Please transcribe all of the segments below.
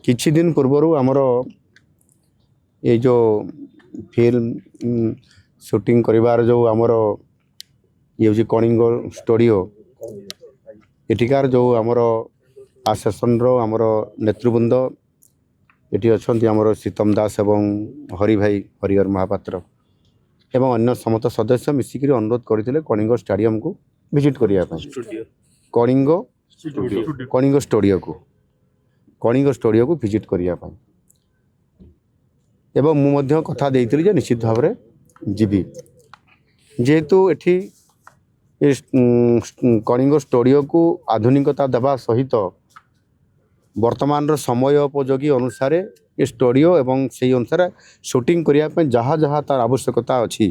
किछि दिन पूर्वर आमर ये जो फिल्म शूटिंग करिवार जो आमर ये हूँ कलिंग स्टूडियो एठिकार जो आमर आसेसन आमर नेतृवृंद ये अच्छा आमर सीतम दास एवं हरि भाई हरिहर महापात्र एवं अन्य समस्त सदस्य मिसिक अनुरोध करते कलिंग स्टेडियम को विजिट करने कलिंग कलिंग स्टूडियो को विजिट करने एवं मुझे कथा देती जे निश्चित भाव में जीवी जेहेतु एठी कलिंग स्टूडियो को आधुनिकता देवा सहित वर्तमान समय उपयोगी अनुसार ये स्टूडियो एवं से अनुसार शूटिंग करने जहाँ जहाँ तार आवश्यकता अच्छी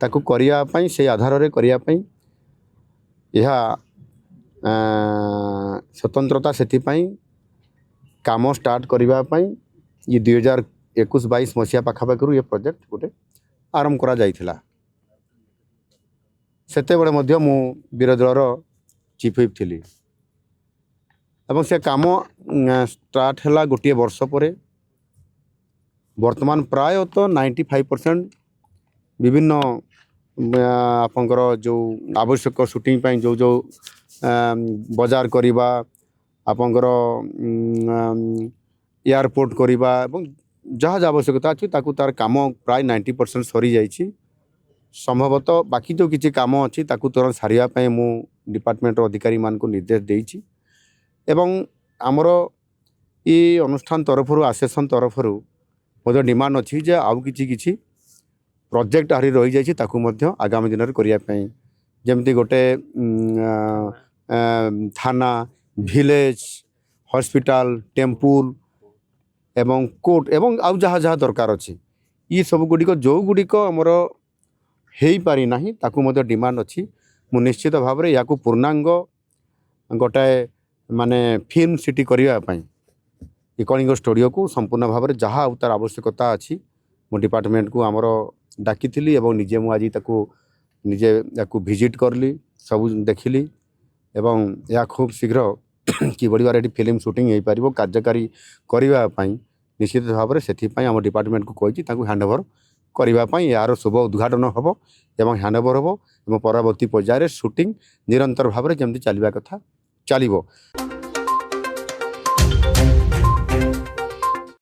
ताकू करने से आधार में करने यह स्वतंत्रता से काम स्टार्ट करने ये 2021-22 मसीहा पाखापाखि ये प्रोजेक्ट गोटे आरंभ करा जाइथिला सेते बेले मध्य मु विरोधीर चीफ व्हिप थिली एवं से काम स्टार्ट है गोटे वर्ष पर वर्तमान प्राय तो 95% विभिन्न आपंकर जो आवश्यक शूटिंग पाई जो जो बाजार करवा आपंकर एयरपोर्ट करवा एवं जहाँ जहाँ आवश्यकता अच्छी ताकू तार काम प्राय 90% सरी जाइए संभवतः बाकी जो किसी काम अच्छी ताकू तुरंत सारिया मु डिपार्टमेंट अधिकारी मान को निर्देश देइछि एवं आमर ये अनुष्ठान तरफ आसेसन तरफ मध्य डिमांड अच्छी जे आउ किछि प्रोजेक्ट आहरी रही जाइछि ताकू मध्य आगामी दिन में करने जमती गोटे थाना विलेज हॉस्पिटल टेम्पुल एवं कोर्ट एवं आउ जहाँ जहाँ दरकार अच्छी ये सब गुड़िक जो गुड़िक आमर हो पारि ना ताकू मध्य डिमांड अच्छी मु निश्चित भाव में या पूर्णांग गोटाए माने फिल्म सिटी करने ये कलिंग स्टूडियो को संपूर्ण भाव में जहाँ तार आवश्यकता अच्छी मो डिपार्टमेंट को आमर डाकी एवं निजे मुझे निजे या विजिट करली सब देखिली एवं या खूब शीघ्र कि बढ़िया ये फिल्म शूटिंग हो पार कार्यकारी करने निश्चित भाव में से आम डिपार्टमेंट को कही हैंडओवर करने यार शुभ उद्घाटन हम एवं हैंडओवर हम एवं परवर्ती पर्यायर शूटिंग निरंतर भाव में जमी चलवा कथा चलो।